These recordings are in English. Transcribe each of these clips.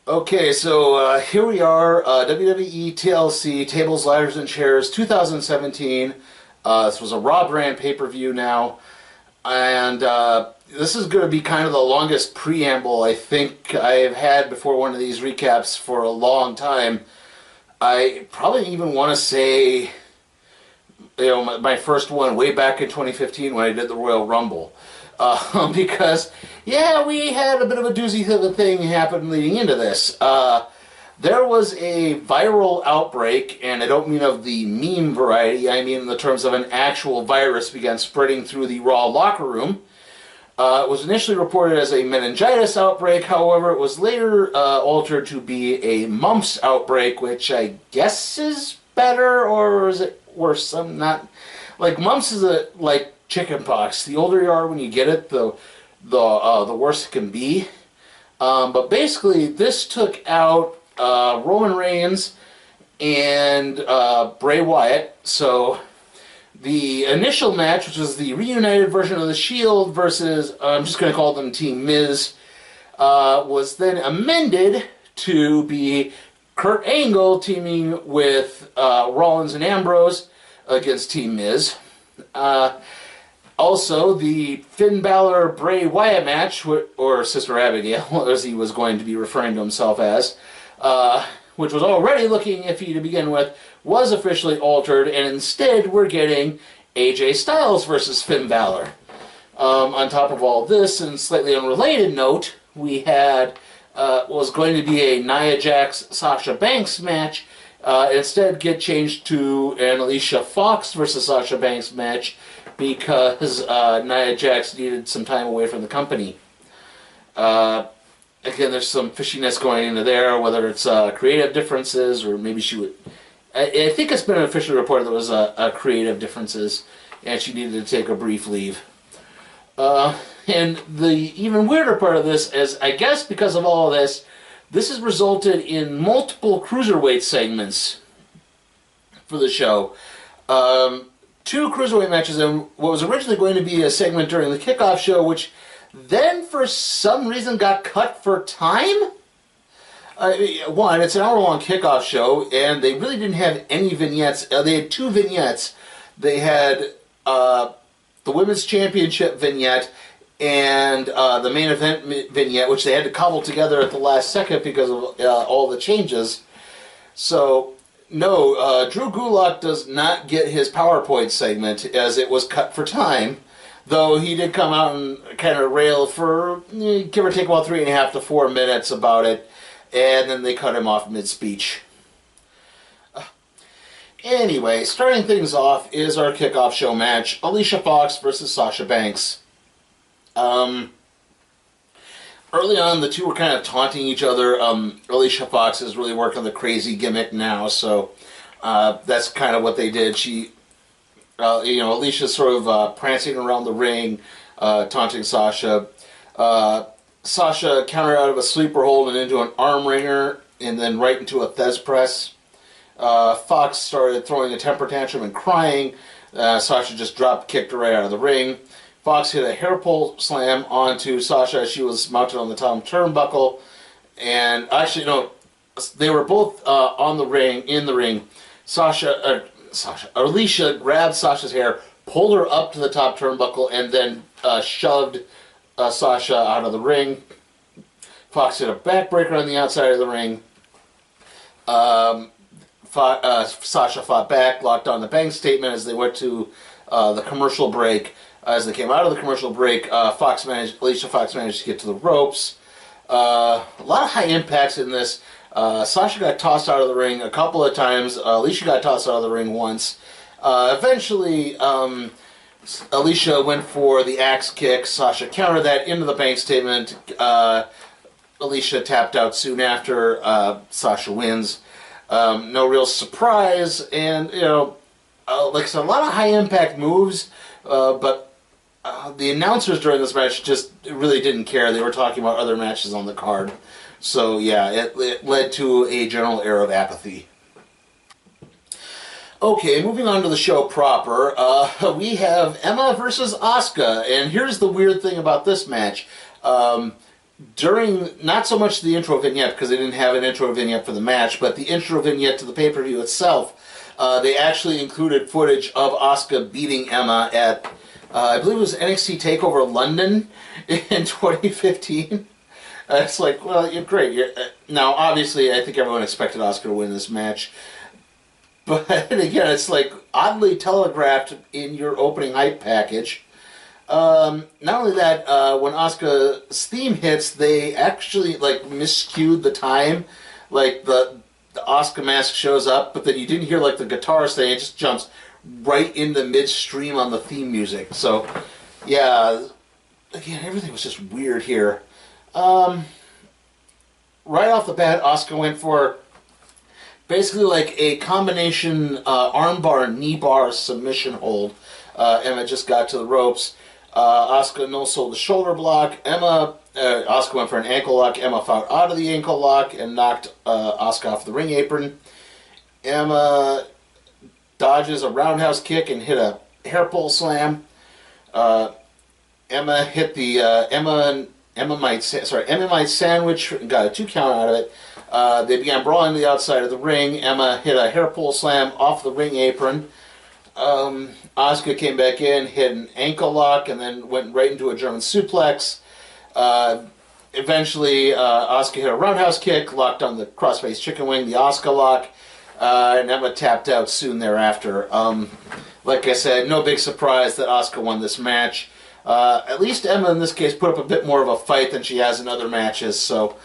Okay, so here we are, WWE TLC Tables, Ladders, and Chairs 2017. This was a Raw brand pay-per-view now, and this is going to be kind of the longest preamble I think I've had before one of these recaps for a long time. I probably even want to say, my first one way back in 2015 when I did the Royal Rumble. Because, yeah, we had a bit of a doozy of a thing happen leading into this. There was a viral outbreak, and I don't mean of the meme variety, I mean in the terms of an actual virus began spreading through the Raw locker room. It was initially reported as a meningitis outbreak, however, it was later altered to be a mumps outbreak, which I guess is better, or is it worse? I'm not... Like, mumps is like chickenpox. The older you are when you get it, the worse it can be. But basically, this took out Roman Reigns and Bray Wyatt. So the initial match, which was the reunited version of the Shield versus, I'm just going to call them Team Miz, was then amended to be Kurt Angle teaming with Rollins and Ambrose against Team Miz. Also, the Finn Balor-Bray Wyatt match, or Sister Abigail, as he was going to be referring to himself as, which was already looking iffy to begin with, was officially altered, and instead we're getting AJ Styles versus Finn Balor. On top of all this, and slightly unrelated note, we had was going to be a Nia Jax-Sasha Banks match, instead get changed to an Alicia Fox versus Sasha Banks match, because Nia Jax needed some time away from the company. Again, there's some fishiness going into there, whether it's creative differences, or maybe she would... I think it's been officially reported there was creative differences, and she needed to take a brief leave. And the even weirder part of this is, I guess because of all of this, this has resulted in multiple cruiserweight segments for the show. Two cruiserweight matches and what was originally going to be a segment during the kickoff show, which then for some reason got cut for time. One, it's an hour-long kickoff show, and they really didn't have any vignettes. They had two vignettes. They had the Women's Championship vignette and the main event vignette, which they had to cobble together at the last second because of all the changes. So... No, Drew Gulak does not get his PowerPoint segment, as it was cut for time, though he did come out and kind of rail for, give or take, about 3.5 to 4 minutes about it, and then they cut him off mid-speech. Anyway, starting things off is our kickoff show match, Alicia Fox versus Sasha Banks. Early on, the two were kind of taunting each other. Alicia Fox is really working the crazy gimmick now, so that's kind of what they did. She, Alicia's sort of prancing around the ring, taunting Sasha. Sasha countered out of a sleeper hold and into an arm wringer, and then right into a Thez press. Fox started throwing a temper tantrum and crying. Sasha just kicked her right out of the ring. Fox hit a hair pull slam onto Sasha as she was mounted on the top turnbuckle. And actually, no, they were both in the ring. Alicia grabbed Sasha's hair, pulled her up to the top turnbuckle, and then shoved Sasha out of the ring. Fox hit a backbreaker on the outside of the ring. Sasha fought back, locked on the bank statement as they went to the commercial break. As they came out of the commercial break, Alicia Fox managed to get to the ropes. A lot of high impacts in this. Sasha got tossed out of the ring a couple of times. Alicia got tossed out of the ring once. Eventually, Alicia went for the axe kick. Sasha countered that into the bank statement. Alicia tapped out soon after. Sasha wins. No real surprise. And, like I said, a lot of high impact moves, but the announcers during this match just really didn't care. They were talking about other matches on the card. So, yeah, it led to a general air of apathy. Okay, moving on to the show proper, we have Emma versus Asuka. And here's the weird thing about this match. during, not so much the intro vignette, because they didn't have an intro vignette for the match, but the intro vignette to the pay-per-view itself, they actually included footage of Asuka beating Emma at, I believe it was NXT TakeOver London in 2015. It's like, well, you're great. Now, obviously, I think everyone expected Asuka to win this match. But again, it's like oddly telegraphed in your opening hype package. Not only that, when Asuka's theme hits, they actually like miscued the time. Like the Asuka mask shows up, but then you didn't hear like the guitar thing. It just jumps right into midstream on the theme music. So, yeah, again, everything was just weird here. Right off the bat, Asuka went for basically like a combination armbar, knee bar submission hold. Emma just got to the ropes. Asuka no-sold the shoulder block. Asuka went for an ankle lock. Emma fouled out of the ankle lock and knocked Asuka off the ring apron. Emma dodges a roundhouse kick and hit a hair pull slam. Emma hit the Emma sandwich and got a 2 count out of it. They began brawling to the outside of the ring. Emma hit a hair pull slam off the ring apron. Asuka came back in, hit an ankle lock, and then went right into a German suplex. Eventually, Asuka hit a roundhouse kick, locked on the crossface chicken wing, the Asuka lock, and Emma tapped out soon thereafter. Like I said, no big surprise that Asuka won this match. At least Emma, in this case, put up a bit more of a fight than she has in other matches, so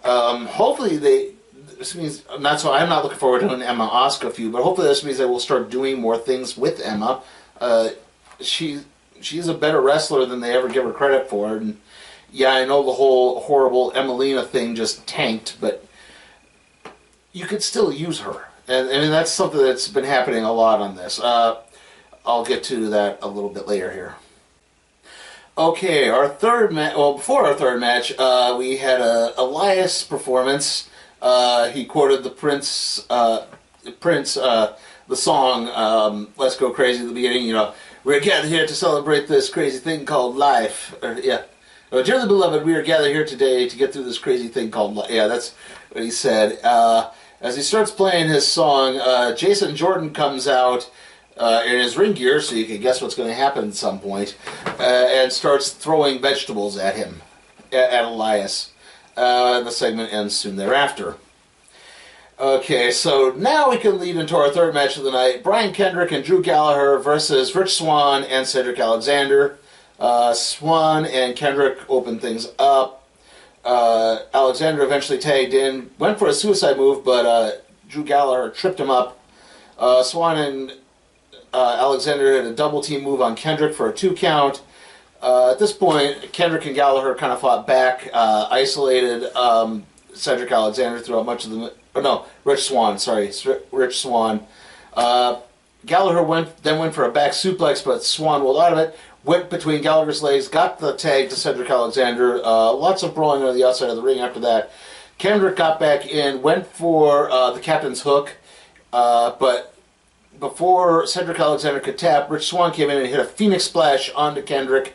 hopefully this means, I'm not looking forward to an Emma Asuka feud, but hopefully this means they will start doing more things with Emma. She's a better wrestler than they ever give her credit for, and yeah, I know the whole horrible Emelina thing just tanked, but you could still use her, and I mean that's something that's been happening a lot on this. I'll get to that a little bit later here. Okay, our third match. Well, before our third match, we had a Elias performance. He quoted the Prince, the song "Let's Go Crazy" at the beginning. You know, we're gathered here to celebrate this crazy thing called life. Dearly beloved, we are gathered here today to get through this crazy thing called life. Yeah, that's what he said. As he starts playing his song, Jason Jordan comes out in his ring gear, so you can guess what's going to happen at some point, and starts throwing vegetables at him, at Elias. The segment ends soon thereafter. Okay, so now we can lead into our third match of the night. Brian Kendrick and Drew Gallagher versus Rich Swann and Cedric Alexander. Swann and Kendrick opened things up. Alexander eventually tagged in, went for a suicide move, but Drew Gallagher tripped him up. Swann and Alexander had a double team move on Kendrick for a 2 count. At this point, Kendrick and Gallagher kind of fought back, isolated Cedric Alexander throughout much of the... Rich Swann. Gallagher went for a back suplex, but Swann rolled out of it, went between Gallagher's legs, got the tag to Cedric Alexander. Lots of brawling on the outside of the ring after that. Kendrick got back in, went for the captain's hook, but before Cedric Alexander could tap, Rich Swann came in and hit a Phoenix Splash onto Kendrick.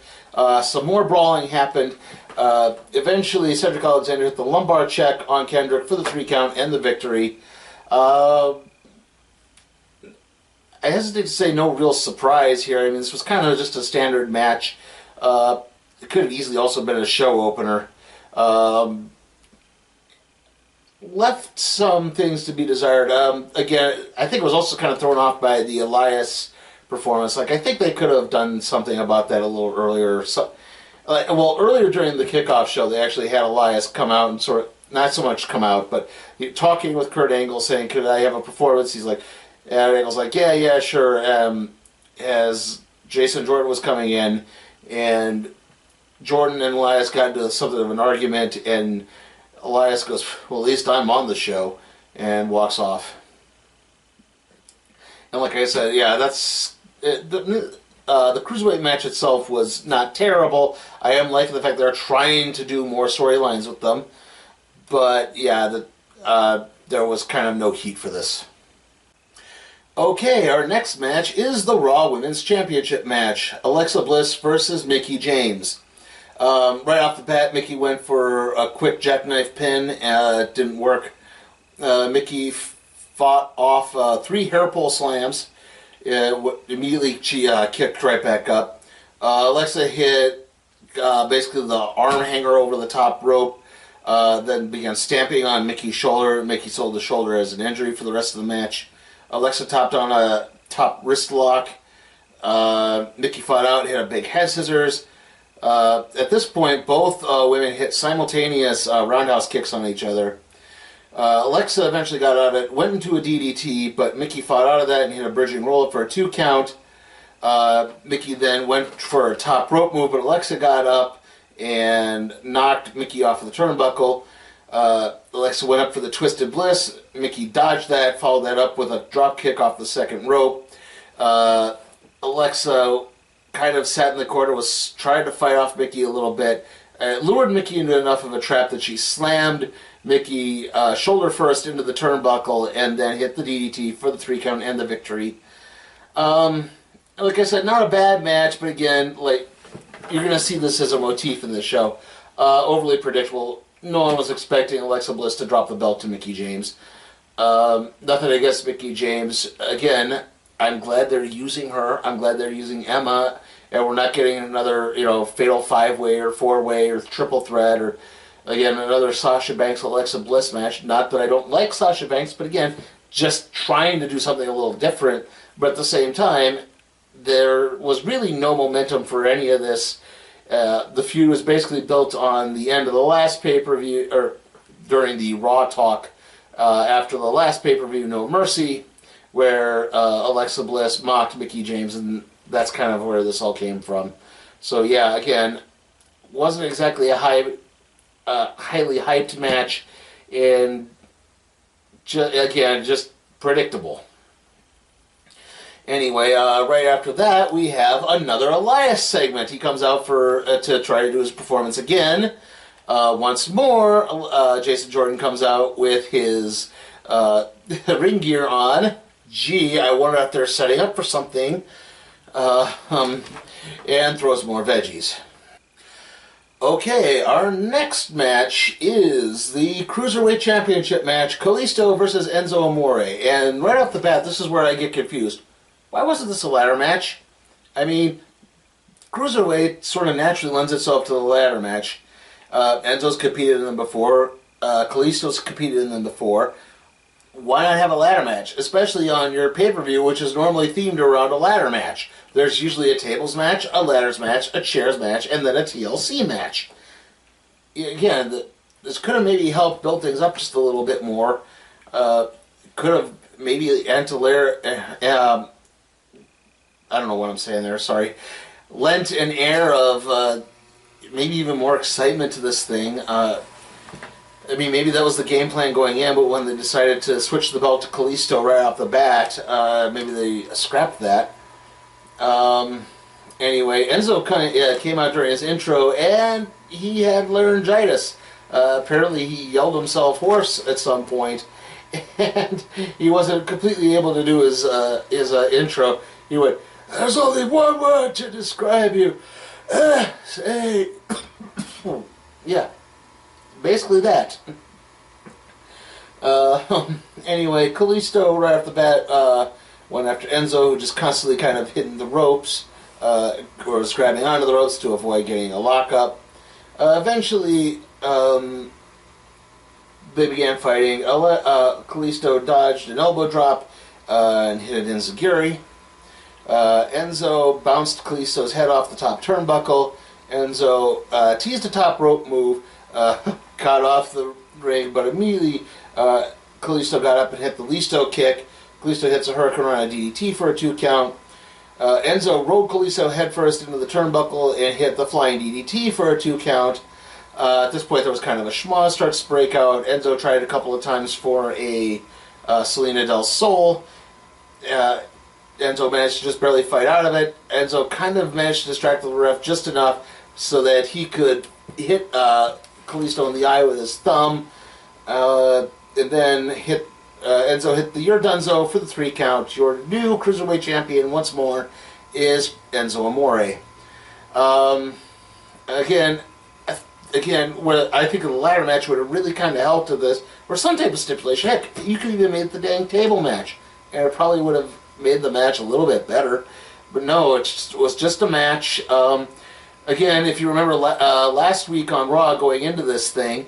Some more brawling happened. Eventually, Cedric Alexander hit the lumbar check on Kendrick for the 3 count and the victory. I hesitate to say no real surprise here. I mean, this was kind of just a standard match. It could have easily also been a show opener. Left some things to be desired. Again, I think it was also kind of thrown off by the Elias performance. Like, I think they could have done something about that a little earlier. Earlier during the kickoff show, they actually had Elias come out and sort of, not so much come out, but talking with Kurt Angle, saying, "Could I have a performance?" He's like, and Angle's like, yeah, sure. As Jason Jordan was coming in, and Jordan and Elias got into something of an argument, and Elias goes, "Well, at least I'm on the show," and walks off. And like I said, yeah, that's it. The Cruiserweight match itself was not terrible. I am liking the fact they're trying to do more storylines with them. But yeah, there was kind of no heat for this. Okay, our next match is the Raw Women's Championship match. Alexa Bliss versus Mickie James. Right off the bat, Mickey went for a quick jackknife pin. It didn't work. Mickey fought off 3 hair pull slams. Immediately, she kicked right back up. Alexa hit basically the arm hanger over the top rope. Then began stamping on Mickey's shoulder. Mickey sold the shoulder as an injury for the rest of the match. Alexa topped on a top wrist lock. Mickey fought out, hit a big head scissors. At this point, both women hit simultaneous roundhouse kicks on each other. Alexa eventually got out of it, went into a DDT, but Mickey fought out of that and hit a bridging roll-up for a 2 count. Mickey then went for a top rope move, but Alexa got up and knocked Mickey off of the turnbuckle. Alexa went up for the Twisted Bliss. Mickey dodged that, followed that up with a drop kick off the second rope. Alexa kind of sat in the corner, was trying to fight off Mickey a little bit. Lured Mickey into enough of a trap that she slammed Mickey shoulder first into the turnbuckle and then hit the DDT for the 3 count and the victory. Like I said, not a bad match, but again, like, you're going to see this as a motif in this show. Overly predictable. No one was expecting Alexa Bliss to drop the belt to Mickie James. Nothing against Mickie James. Again, I'm glad they're using her. I'm glad they're using Emma, and we're not getting another, fatal 5-way or 4-way or triple threat or, again, another Sasha Banks Alexa Bliss match. Not that I don't like Sasha Banks, but again, just trying to do something a little different. But at the same time, there was really no momentum for any of this. The feud was basically built on the end of the last pay-per-view, or during the Raw talk after the last pay-per-view, No Mercy, where Alexa Bliss mocked Mickie James, and that's kind of where this all came from. So yeah, again, wasn't exactly a highly hyped match, and just predictable. Anyway, right after that, we have another Elias segment. He comes out to try to do his performance again. Once more, Jason Jordan comes out with his ring gear on. Gee, I wonder if they're setting up for something. And throws more veggies. Okay, our next match is the Cruiserweight Championship match, Kalisto versus Enzo Amore. And right off the bat, this is where I get confused. Why wasn't this a ladder match? I mean, Cruiserweight sort of naturally lends itself to the ladder match. Enzo's competed in them before. Kalisto's competed in them before. Why not have a ladder match? Especially on your pay-per-view, which is normally themed around a ladder match. There's usually a tables match, a ladders match, a chairs match, and then a TLC match. Again, this could have maybe helped build things up just a little bit more. Could have maybe I don't know what I'm saying there, sorry. Lent an air of maybe even more excitement to this thing. I mean, maybe that was the game plan going in, but when they decided to switch the belt to Kalisto right off the bat, maybe they scrapped that. Anyway, Enzo kind of came out during his intro, and he had laryngitis. Apparently he yelled himself hoarse at some point, and he wasn't completely able to do his intro. He went, "There's only one word to describe you. Say." Yeah, basically that. Anyway, Kalisto right off the bat went after Enzo, who just constantly kind of hitting the ropes, or was grabbing onto the ropes to avoid getting a lockup. Eventually, they began fighting. Kalisto dodged an elbow drop and hit an enziguri. Enzo bounced Kalisto's head off the top turnbuckle. Enzo teased a top rope move, got off the ring, but immediately Kalisto got up and hit the Listo kick. Kalisto hits a Hurricane Rana DDT for a 2 count. Enzo rolled Kalisto headfirst into the turnbuckle and hit the Flying DDT for a 2 count. At this point, there was kind of a schmoz starts to break out. Enzo tried a couple of times for a Selena del Sol. Enzo managed to just barely fight out of it. Enzo kind of managed to distract the ref just enough so that he could hit Kalisto in the eye with his thumb. And then Enzo hit the "You're Dunzo" for the 3 count. Your new Cruiserweight champion once more is Enzo Amore. again, what I think the ladder match would have really kind of helped with this, or some type of stipulation. Heck, you could even made the dang table match, and it probably would have made the match a little bit better. But no, it was just a match. Again, if you remember last week on Raw going into this thing,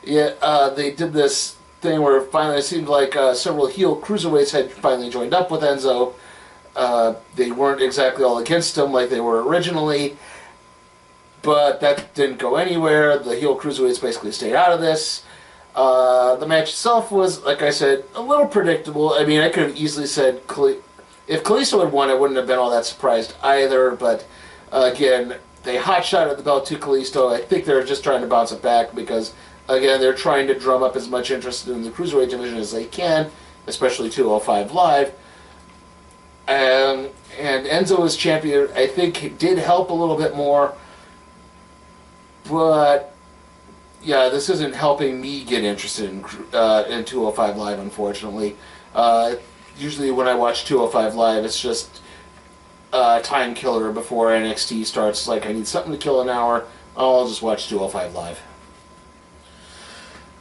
they did this thing where finally it seemed like several heel cruiserweights had finally joined up with Enzo. They weren't exactly all against him like they were originally, but that didn't go anywhere. The heel cruiserweights basically stayed out of this. The match itself was, like I said, a little predictable. I mean, I could have easily said if Kalisto had won, I wouldn't have been all that surprised either, but again, they hot-shotted the belt to Kalisto. I think they're just trying to bounce it back because, again, they're trying to drum up as much interest in the Cruiserweight division as they can, especially 205 Live. And Enzo as champion, I think, did help a little bit more, but yeah, this isn't helping me get interested in 205 Live, unfortunately. Usually when I watch 205 Live, it's just a time killer before NXT starts. Like, I need something to kill an hour, I'll just watch 205 Live.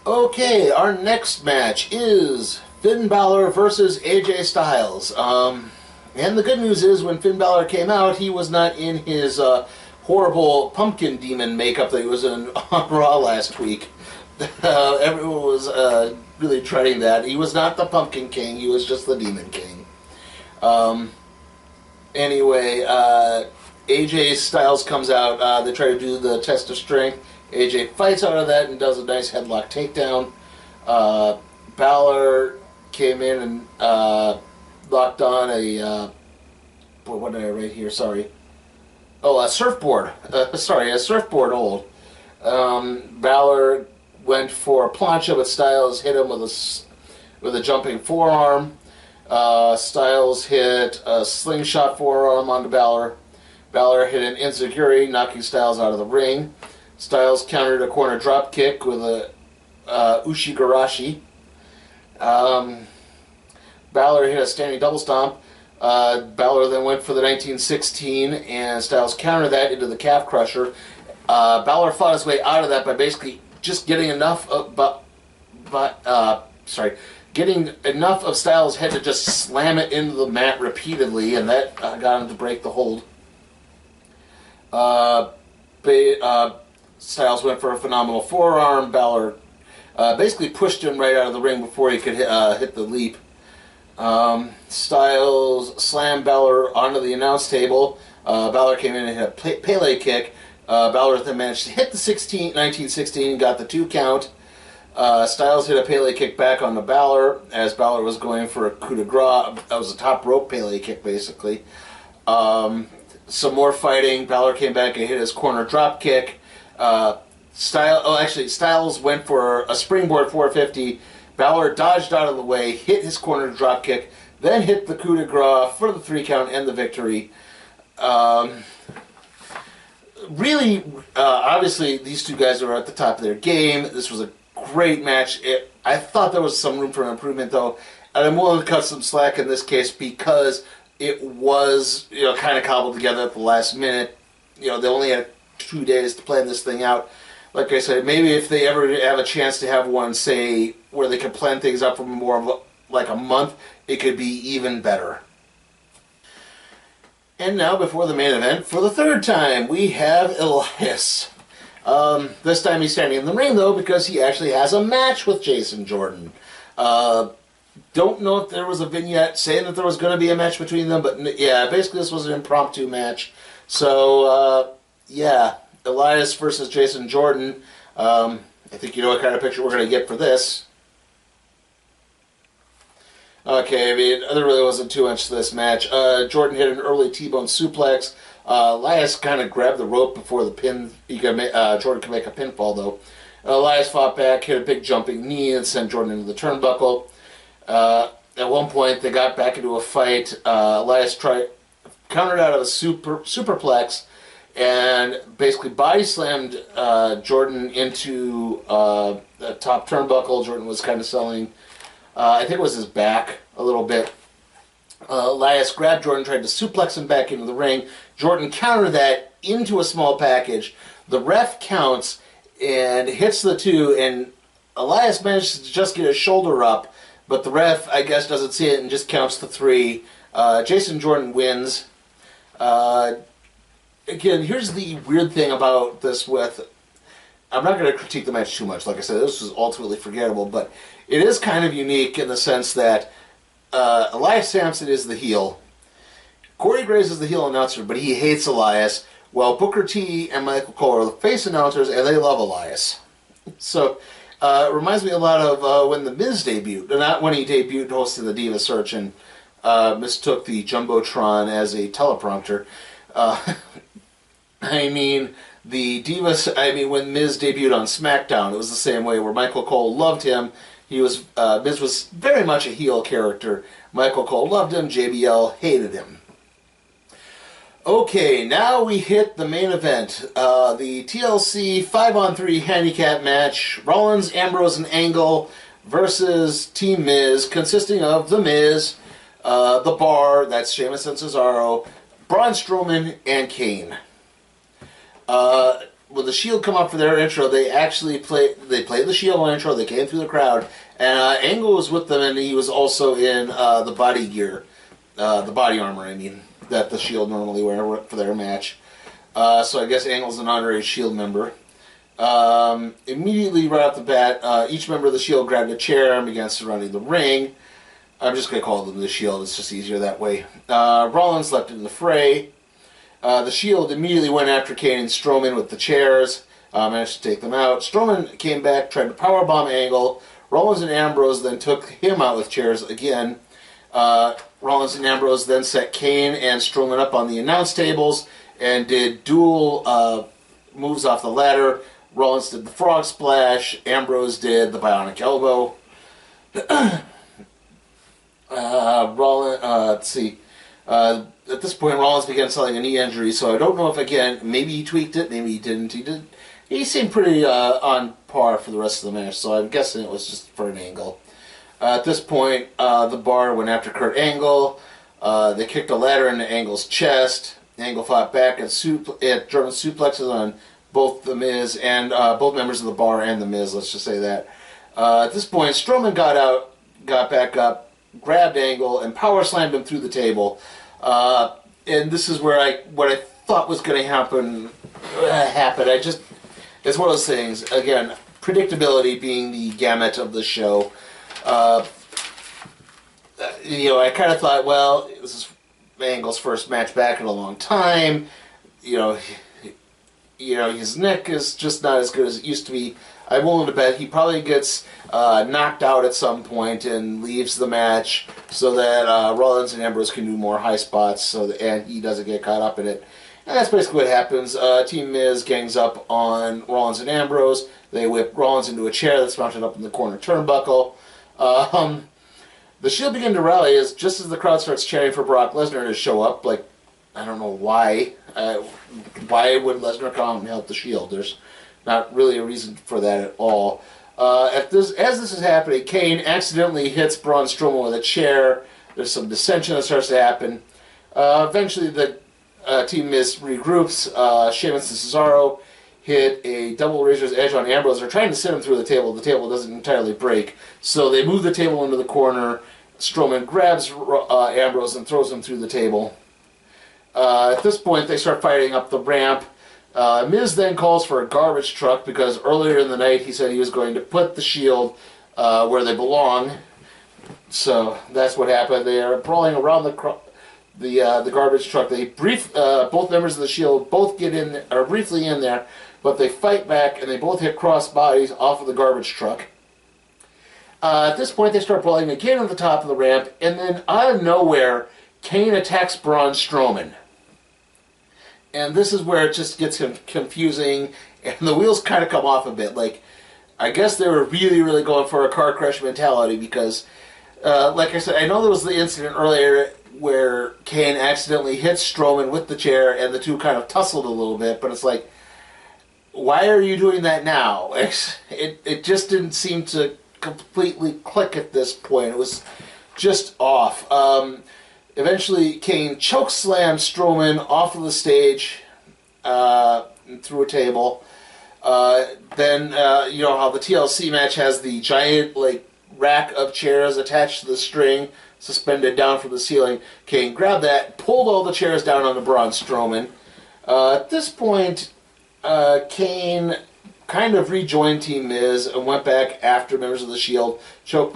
Okay, our next match is Finn Balor versus AJ Styles. And the good news is, when Finn Balor came out, he was not in his horrible pumpkin demon makeup that he was in on Raw last week. Everyone was really treading that. He was not the Pumpkin King, he was just the Demon King. Anyway, AJ Styles comes out. They try to do the test of strength. AJ fights out of that and does a nice headlock takedown. Balor came in and locked on a... what did I write here? Sorry. Oh, a surfboard. A surfboard hold. Balor went for a plancha, but Styles hit him with a jumping forearm. Styles hit a slingshot forearm onto Balor. Balor hit an enziguri, knocking Styles out of the ring. Styles countered a corner drop kick with a ushigarashi. Balor hit a standing double stomp. Balor then went for the 1916, and Styles countered that into the calf crusher. Balor fought his way out of that by basically just getting enough of, getting enough of Styles' head to just slam it into the mat repeatedly, and that got him to break the hold. Styles went for a phenomenal forearm. Balor basically pushed him right out of the ring before he could hit the leap. Styles slammed Balor onto the announce table. Balor came in and hit a Pele kick. Balor then managed to hit the 1916 and got the 2 count. Styles hit a Pele kick back on the Balor as Balor was going for a coup de grace. That was a top rope Pele kick, basically. Some more fighting. Balor came back and hit his corner drop kick. Styles went for a springboard 450. Balor dodged out of the way, hit his corner drop kick, then hit the coup de grace for the 3 count and the victory. Really, obviously, these two guys are at the top of their game. This was a great match. I thought there was some room for improvement, though, and I'm willing to cut some slack in this case because it was, kind of cobbled together at the last minute. They only had 2 days to plan this thing out. Like I said, maybe if they ever have a chance to have one, say, where they could plan things out for more of like a month, it could be even better. And now, before the main event, for the 3rd time, we have Elias. This time he's standing in the ring, though, because he actually has a match with Jason Jordan. Don't know if there was a vignette saying that there was going to be a match between them, but yeah, basically this was an impromptu match. So, yeah, Elias versus Jason Jordan. I think you know what kind of picture we're going to get for this. Okay, I mean, there really wasn't too much to this match. Jordan hit an early T-bone suplex. Elias kind of grabbed the rope before the pin. Jordan could make a pinfall, though. Elias fought back, hit a big jumping knee, and sent Jordan into the turnbuckle. At one point, they got back into a fight. Elias countered out of a superplex and basically body slammed Jordan into the top turnbuckle. Jordan was kind of selling... I think it was his back a little bit. Elias grabbed Jordan, tried to suplex him back into the ring. Jordan countered that into a small package. The ref counts and hits the 2, and Elias manages to just get his shoulder up, but the ref, I guess, doesn't see it and just counts the 3. Jason Jordan wins. Again, here's the weird thing about this with... I'm not going to critique the match too much. Like I said, this was ultimately forgettable, but it is kind of unique in the sense that Elias Sampson is the heel. Corey Graves is the heel announcer, but he hates Elias, while Booker T and Michael Cole are the face announcers, and they love Elias. So, it reminds me a lot of when The Miz debuted. Not when he debuted hosting the Diva Search and mistook the Jumbotron as a teleprompter. I mean, when Miz debuted on SmackDown, it was the same way, where Michael Cole loved him. Miz was very much a heel character. Michael Cole loved him, JBL hated him. Okay, now we hit the main event. The TLC 5-on-3 handicap match. Rollins, Ambrose, and Angle versus Team Miz, consisting of The Miz, The Bar, that's Sheamus and Cesaro, Braun Strowman, and Kane. When the Shield come up for their intro, they played the Shield on intro, they came through the crowd, and Angle was with them, and he was also in the body gear, the body armor, I mean, that the Shield normally wear for their match. So I guess Angle's an honorary Shield member. Immediately right off the bat, each member of the Shield grabbed a chair and began surrounding the ring. I'm just going to call them the Shield, it's just easier that way. Rollins leapt in the fray. The Shield immediately went after Kane and Strowman with the chairs, managed to take them out. Strowman came back, tried to powerbomb Angle. Rollins and Ambrose then took him out with chairs again. Rollins and Ambrose then set Kane and Strowman up on the announce tables and did dual moves off the ladder. Rollins did the frog splash. Ambrose did the bionic elbow. Let's see. At this point, Rollins began selling a knee injury, so I don't know if, again, maybe he tweaked it, maybe he didn't. He seemed pretty on par for the rest of the match, so I'm guessing it was just for an Angle. At this point, the Bar went after Kurt Angle. They kicked a ladder into Angle's chest. Angle fought back and German suplexes on both The Miz and both members of the Bar and The Miz, let's just say that. At this point, Strowman got back up, grabbed Angle, and power slammed him through the table. And this is where what I thought was going to happen happened. It's one of those things, again, predictability being the gamut of the show. I kind of thought, well, this is Angle's first match back in a long time. His neck is just not as good as it used to be. I'm willing to bet he probably gets knocked out at some point and leaves the match so that Rollins and Ambrose can do more high spots and he doesn't get caught up in it. And that's basically what happens. Team Miz gangs up on Rollins and Ambrose. They whip Rollins into a chair that's mounted up in the corner turnbuckle. The Shield begin to rally just as the crowd starts cheering for Brock Lesnar to show up. Like, I don't know why. Why would Lesnar come out and help the Shield? There's not really a reason for that at all. As this is happening, Kane accidentally hits Braun Strowman with a chair. There's some dissension that starts to happen. Eventually, the Team Miz regroups. Sheamus and Cesaro hit a double Razor's Edge on Ambrose. They're trying to sit him through the table. The table doesn't entirely break, so they move the table into the corner. Strowman grabs Ambrose and throws him through the table. At this point, they start fighting up the ramp. Miz then calls for a garbage truck because earlier in the night he said he was going to put the Shield where they belong. So that's what happened. They are brawling around the garbage truck. Both members of the Shield both are briefly in there, but they fight back and they both hit cross bodies off of the garbage truck. At this point, they start brawling again at the top of the ramp, and then out of nowhere, Kane attacks Braun Strowman. And this is where it just gets confusing, and the wheels kind of come off a bit. Like, I guess they were really, really going for a car crash mentality because, like I said, I know there was the incident earlier where Kane accidentally hits Strowman with the chair, and the two kind of tussled a little bit, but it's like, why are you doing that now? It just didn't seem to completely click at this point. It was just off. Eventually, Kane chokeslams Strowman off of the stage through a table. Then you know how the TLC match has the giant rack of chairs attached to the string, suspended down from the ceiling. Kane grabbed that, pulled all the chairs down on the Braun Strowman. At this point, Kane kind of rejoined Team Miz and went back after members of the Shield, choke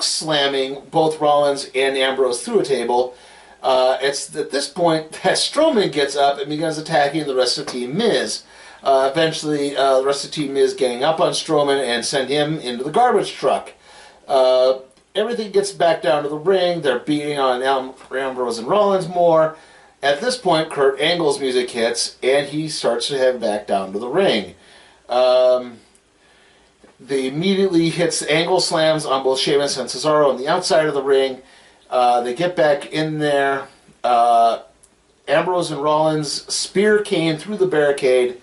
slamming both Rollins and Ambrose through a table. It's at this point that Strowman gets up and begins attacking the rest of Team Miz. Eventually, the rest of Team Miz gang up on Strowman and send him into the garbage truck. Everything gets back down to the ring. They're beating on Ambrose and Rollins more. At this point, Kurt Angle's music hits, and he starts to head back down to the ring. They immediately hits Angle slams on both Sheamus and Cesaro on the outside of the ring. They get back in there. Ambrose and Rollins spear Kane through the barricade.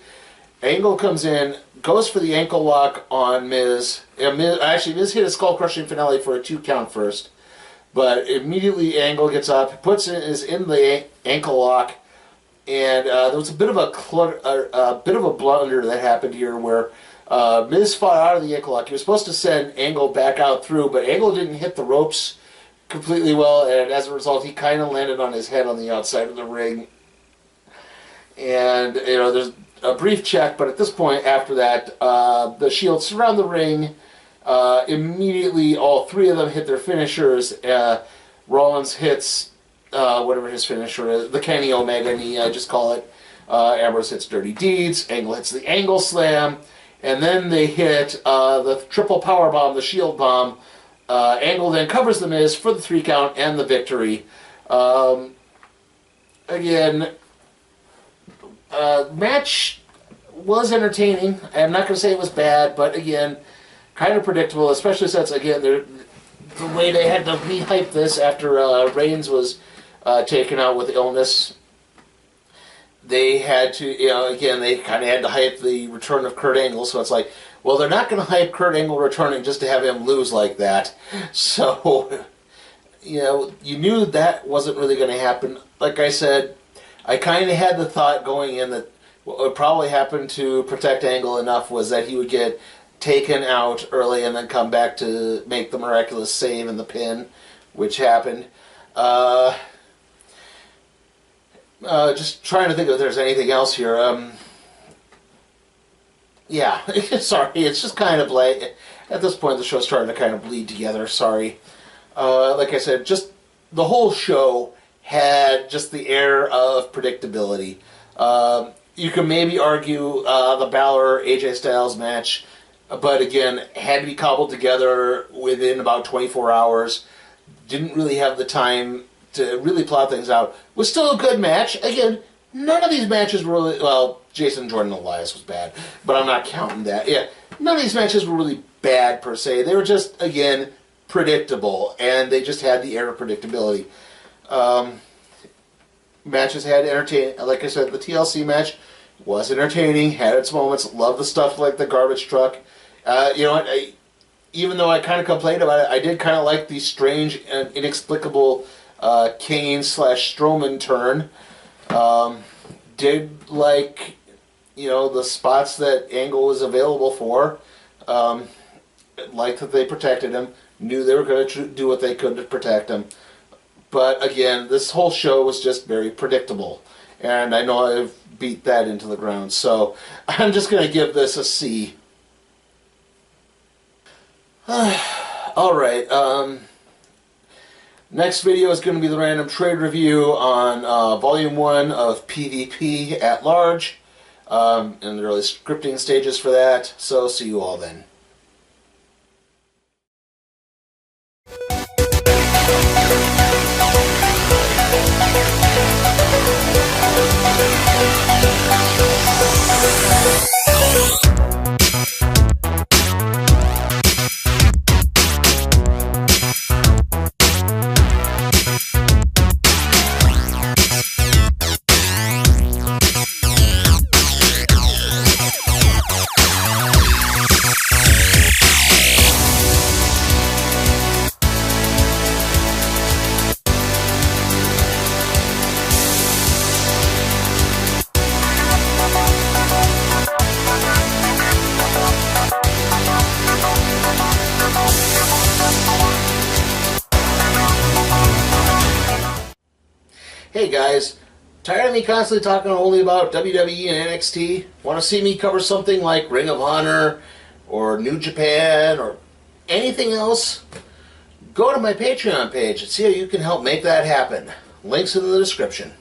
Angle comes in, goes for the ankle lock on Miz. Miz hit a skull-crushing finale for a 2 count first. But immediately Angle gets up, is in the ankle lock, and there was a bit of a blunder that happened here where Miz fought out of the ankle lock. He was supposed to send Angle back out through, but Angle didn't hit the ropes completely well, and as a result, he kind of landed on his head on the outside of the ring. And you know, there's a brief check, but at this point, after that, the Shield surround the ring. Immediately, all 3 of them hit their finishers. Rollins hits whatever his finisher is, the Kenny Omega knee, I just call it. Ambrose hits Dirty Deeds. Angle hits the Angle Slam. And then they hit the triple power bomb, the Shield bomb. Angle then covers the Miz for the 3 count and the victory. Again, match was entertaining. I'm not going to say it was bad, but again, kind of predictable, especially since, again, the way they had to re-hype this after Reigns was taken out with illness. They had to, you know, again, they kind of had to hype the return of Kurt Angle, so it's like, well, they're not going to hype Kurt Angle returning just to have him lose like that. So, you know, you knew that wasn't really going to happen. Like I said, I kind of had the thought going in that what would probably happen to protect Angle enough was that he would get taken out early and then come back to make the miraculous save and the pin, which happened. Just trying to think if there's anything else here. Yeah, sorry, it's just kind of like, at this point the show's starting to kind of bleed together, sorry. Like I said, just the whole show had just the air of predictability. You can maybe argue the Balor-AJ Styles match, but again, had to be cobbled together within about 24 hours. Didn't really have the time to really plot things out. Was still a good match. Again, none of these matches were really, well, Jason Jordan Elias was bad, but I'm not counting that. Yeah, none of these matches were really bad per se. They were just, again, predictable, and they just had the air of predictability. Matches had entertaining. Like I said, the TLC match was entertaining, had its moments. Loved the stuff like the garbage truck. You know what? Even though I kind of complained about it, I did kind of like the strange and inexplicable Kane/Strowman turn. Did like, you know, the spots that Angle was available for. Liked that they protected him. Knew they were going to do what they could to protect him. But again, this whole show was just very predictable. And I know I've beat that into the ground. So I'm just going to give this a C. Alright, next video is going to be the random trade review on Volume 1 of PvP at Large. In the early scripting stages for that. So see you all then. hey guys, tired of me constantly talking only about WWE and NXT? Want to see me cover something like Ring of Honor or New Japan or anything else? Go to my Patreon page and see how you can help make that happen. Links in the description.